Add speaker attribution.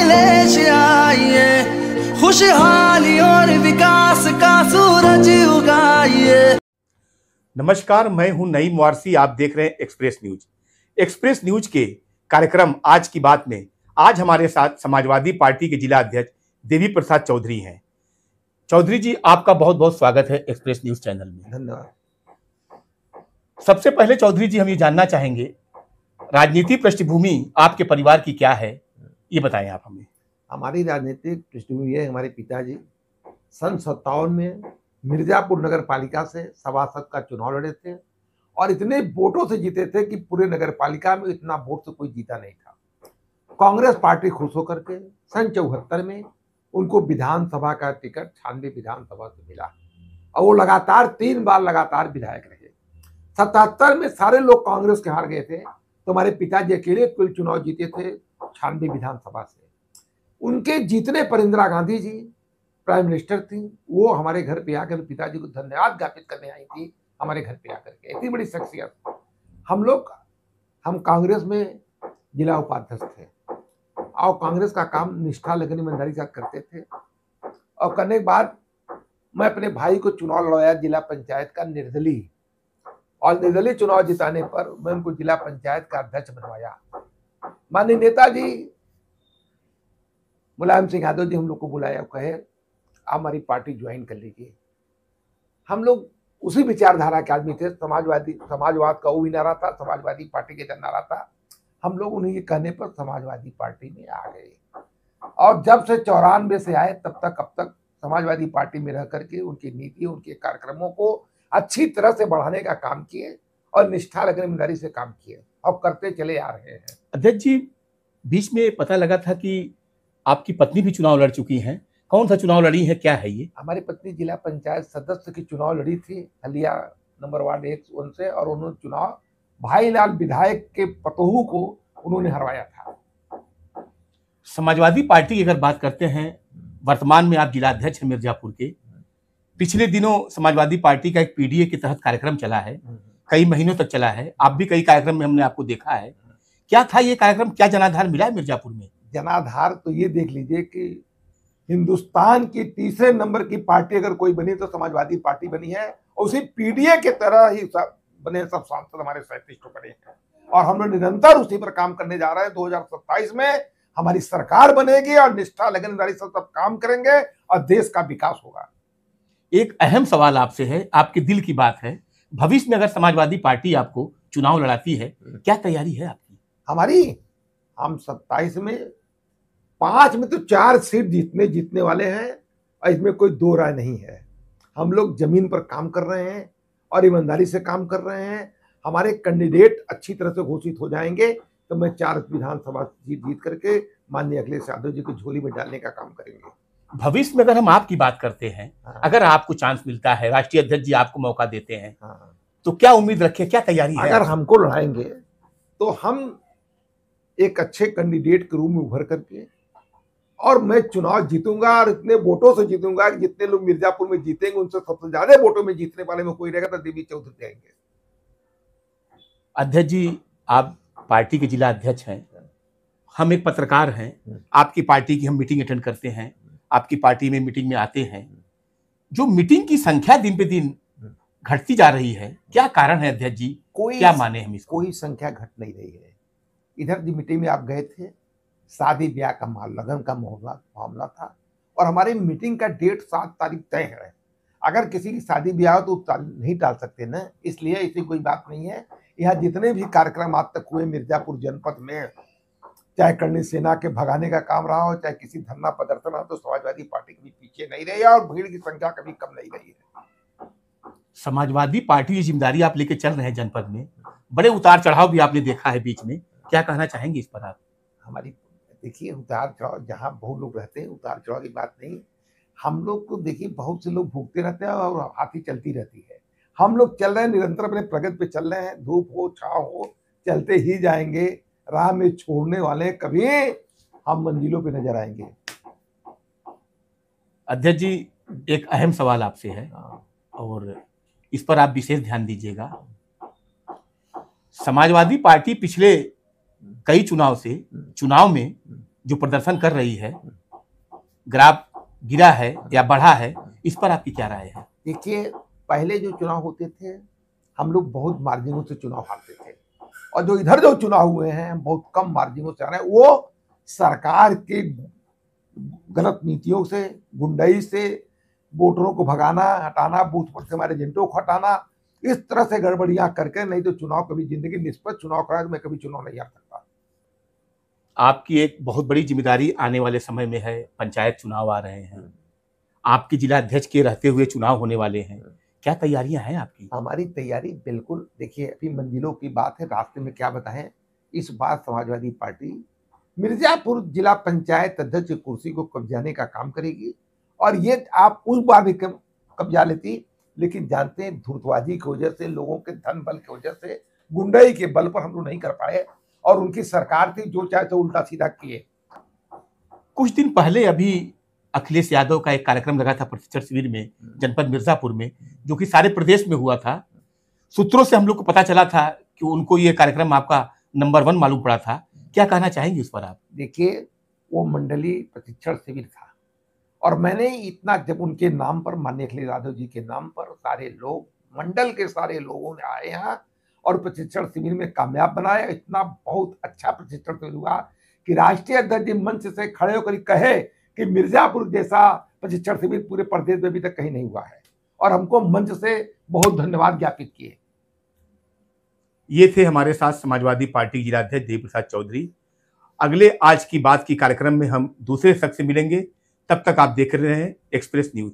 Speaker 1: अखिलेश आइए, खुशहाली और विकास का सूरज उगाइए।
Speaker 2: नमस्कार, मैं हूं नईम वारसी। आप देख रहे हैं एक्सप्रेस न्यूज। एक्सप्रेस न्यूज के कार्यक्रम आज की बात में आज हमारे साथ समाजवादी पार्टी के जिला अध्यक्ष देवी प्रसाद चौधरी हैं। चौधरी जी, आपका बहुत बहुत स्वागत है एक्सप्रेस न्यूज चैनल में।
Speaker 3: धन्यवाद।
Speaker 2: सबसे पहले चौधरी जी, हम ये जानना चाहेंगे राजनीति पृष्ठभूमि आपके परिवार की क्या है, ये बताएं आप हमें।
Speaker 3: हमारी राजनीतिक पृष्ठभूमि है, हमारे पिताजी सन 57 में मिर्जापुर नगर पालिका से सभासद का चुनाव लड़े थे और इतने वोटों से जीते थे कि पूरे नगर पालिका में इतना वोट से कोई जीता नहीं था। कांग्रेस पार्टी खुश होकर के सन 74 में उनको विधानसभा का टिकट छानबे विधानसभा से मिला और वो लगातार 3 बार लगातार विधायक रहे। 77 में सारे लोग कांग्रेस के हार गए थे, तो हमारे पिताजी अकेले कुल चुनाव जीते थे छानबे विधानसभा से। उनके जीतने पर इंदिरा गांधी जी प्राइम मिनिस्टर थी, वो हमारे घर पे आकर पिताजी को धन्यवाद ज्ञापित करने आई थी। हमारे घर पे आकर के इतनी बड़ी शख्सियत। हम कांग्रेस में जिला उपाध्यक्ष थे और कांग्रेस का काम निष्ठा लगन ईमानदारी से करते थे। और करने के बाद मैं अपने भाई को चुनाव लड़वाया जिला पंचायत का निर्दलीय, और निर्दलीय चुनाव जिताने पर मैं उनको जिला पंचायत का अध्यक्ष बनवाया। माननीय नेताजी मुलायम सिंह यादव जी हम लोग को बुलाया, कहे आप हमारी पार्टी ज्वाइन कर लीजिए। हम लोग उसी विचारधारा के आदमी थे। समाजवाद का वो भी नारा था, समाजवादी पार्टी के नारा था। हम लोग उन्हीं के कहने पर समाजवादी पार्टी में आ गए और जब से 94 से आए तब तक समाजवादी पार्टी में रह करके उनकी नीति, उनके कार्यक्रमों को अच्छी तरह से बढ़ाने का काम किए और निष्ठा लगन ईमानदारी से काम किए और करते चले आ रहे हैं।
Speaker 2: अध्यक्ष जी, बीच में पता लगा था कि आपकी पत्नी भी चुनाव लड़ चुकी हैं। कौन सा चुनाव लड़ी है, क्या है ये?
Speaker 3: हमारी पत्नी जिला पंचायत सदस्य की चुनाव लड़ी थी हलिया नंबर वार्ड 1 से, और उन्होंने चुनाव भाईलाल विधायक के पतोहू को उन्होंने हरवाया था।
Speaker 2: समाजवादी पार्टी की अगर बात करते हैं, वर्तमान में आप जिला अध्यक्ष हैं मिर्जापुर के। पिछले दिनों समाजवादी पार्टी का एक पीडीए के तहत कार्यक्रम चला है, कई महीनों तक चला है। आप भी कई कार्यक्रम में हमने आपको देखा है। क्या था ये कार्यक्रम, क्या जनाधार मिला है मिर्जापुर में?
Speaker 3: जनाधार तो ये देख लीजिए कि हिंदुस्तान की तीसरे नंबर की पार्टी अगर कोई बनी तो समाजवादी पार्टी बनी है, और उसी पीडीए के तरह ही सब बने, सब सांसद हमारे 37 बने हैं और हम लोग निरंतर उसी पर काम करने जा रहे हैं। 2027 में हमारी सरकार बनेगी और निष्ठा लगन ईमानदारी से सब काम करेंगे और देश का विकास होगा।
Speaker 2: एक अहम सवाल आपसे है, आपके दिल की बात है। भविष्य में अगर समाजवादी पार्टी आपको चुनाव लड़ाती है, क्या तैयारी है आपकी?
Speaker 3: हम 27 में 5 में तो 4 सीट जीतने वाले हैं और इसमें कोई दो राय नहीं है। हम लोग जमीन पर काम कर रहे हैं और ईमानदारी से काम कर रहे हैं। हमारे कैंडिडेट अच्छी तरह से घोषित हो जाएंगे तो मैं 4 विधानसभा जीत करके माननीय अखिलेश यादव जी को झोली में डालने का काम करेंगे।
Speaker 2: भविष्य में अगर हम आपकी बात करते हैं, अगर आपको चांस मिलता है, राष्ट्रीय अध्यक्ष जी आपको मौका देते हैं, तो क्या उम्मीद रखें, क्या तैयारी है?
Speaker 3: अगर हमको लड़ाएंगे तो हम एक अच्छे कैंडिडेट के रूप में उभर करके, और मैं चुनाव जीतूंगा और इतने वोटों से जीतूंगा कि जितने लोग मिर्जापुर में जीतेंगे उनसे सबसे ज्यादा वोटों में जीतने वाले में कोई रहेगा तो देवी चौधरी रहेंगे।
Speaker 2: अध्यक्ष जी, आप पार्टी के जिला अध्यक्ष हैं, हम एक पत्रकार हैं। आपकी पार्टी की हम मीटिंग अटेंड करते हैं, आपकी पार्टी में मीटिंग में आते हैं। जो मीटिंग की संख्या दिन पे दिन घटती जा रही है, क्या कारण है अध्यक्ष जी? क्या माने हम इसको?
Speaker 3: कोई संख्या घट नहीं रही है। इधर जो मीटिंग में आप गए थे, शादी ब्याह का लगन का मामला था और हमारी मीटिंग का डेट 7 तारीख तय है। अगर किसी की शादी ब्याह हो तो नहीं टाल सकते ना, इसलिए ऐसी कोई बात नहीं है। यहाँ जितने भी कार्यक्रम आज तक हुए मिर्जापुर जनपद में, चाहे करणी सेना के भगाने का काम रहा हो, चाहे किसी धरना प्रदर्शन रहा, तो समाजवादी पार्टी कभी पीछे नहीं रही है और भीड़ की संख्या कभी कम नहीं रही है।
Speaker 2: समाजवादी पार्टी की जिम्मेदारी आप लेके चल रहे हैं जनपद में, बड़े उतार चढ़ाव भी आपने देखा है बीच में, क्या कहना चाहेंगे इस पर आप?
Speaker 3: हमारी देखिए, उतार चढ़ाव जहाँ बहुत लोग रहते हैं, उतार चढ़ाव की बात नहीं। हम लोग को देखिए, बहुत से लोग भूखते रहते हैं और हाथी चलती रहती है। हम लोग चल रहे हैं, निरंतर अपने प्रगति पे चल रहे हैं। धूप हो छाव हो चलते ही जाएंगे, राह में छोड़ने वाले कभी हम मंजिलों पे नजर आएंगे।
Speaker 2: अध्यक्ष जी, एक अहम सवाल आपसे है और इस पर आप विशेष ध्यान दीजिएगा। समाजवादी पार्टी पिछले कई चुनाव में जो प्रदर्शन कर रही है, ग्राफ गिरा है या बढ़ा है, इस पर आपकी क्या राय है?
Speaker 3: देखिए, पहले जो चुनाव होते थे हम लोग बहुत मार्जिनों से चुनाव हारते थे, और जो इधर जो चुनाव हुए हैं हम बहुत कम मार्जिनों से आ रहे हैं। वो सरकार के गलत नीतियों से, गुंडाई से, वोटरों को भगाना, हटाना, बूथ पर से हमारे एजेंटों को हटाना, इस तरह से गड़बड़ियां करके, नहीं तो चुनाव कभी जिंदगी निष्पक्ष चुनाव करा तो मैं कभी चुनाव नहीं हार सकता।
Speaker 2: आपकी एक बहुत बड़ी जिम्मेदारी आने वाले समय में है, पंचायत चुनाव आ रहे हैं, आपके जिला अध्यक्ष के रहते हुए चुनाव होने वाले हैं, क्या तैयारियां हैं आपकी?
Speaker 3: हमारी तैयारी बिल्कुल, देखिए अभी मंजिलों की बात है, रास्ते में क्या बताएं। इस बार समाजवादी पार्टी मिर्जापुर जिला पंचायत अध्यक्ष की कुर्सी को कब्जाने का काम करेगी, और ये आप उस बार भी कब्जा लेती, लेकिन जानते हैं धूर्तबाजी की वजह से, लोगों के धन बल की वजह से, गुंडाई के बल पर हम लोग नहीं कर पाए, और उनकी सरकार थी जो चाहे तो उल्टा सीधा किए।
Speaker 2: कुछ दिन पहले अभी अखिलेश यादव का एक कार्यक्रम लगा था प्रशिक्षण शिविर में जनपद मिर्जापुर में, जो कि सारे प्रदेश में हुआ था। सूत्रों से हम लोग को पता चला था कि उनको ये कार्यक्रम आपका नंबर 1 मालूम पड़ा था। क्या कहना चाहेंगे उस पर आप?
Speaker 3: देखिए, वो मंडली प्रशिक्षण शिविर था, और मैंने इतना, जब उनके नाम पर, माननीय अखिलेश यादव जी के नाम पर सारे लोग, मंडल के सारे लोगों ने आए यहाँ और प्रशिक्षण शिविर में कामयाब बनाया। इतना बहुत अच्छा प्रशिक्षण शिविर हुआ कि राष्ट्रीय अध्यक्ष मंच से खड़े होकर कहे कि मिर्जापुर जैसा प्रशिक्षण शिविर पूरे प्रदेश में अभी तक कहीं नहीं हुआ है, और हमको मंच से बहुत धन्यवाद ज्ञापित किए।
Speaker 2: ये थे हमारे साथ समाजवादी पार्टी जिलाध्यक्ष देव प्रसाद चौधरी। अगले आज की बात की कार्यक्रम में हम दूसरे शख्स से मिलेंगे। तब तक आप देख रहे हैं एक्सप्रेस न्यूज।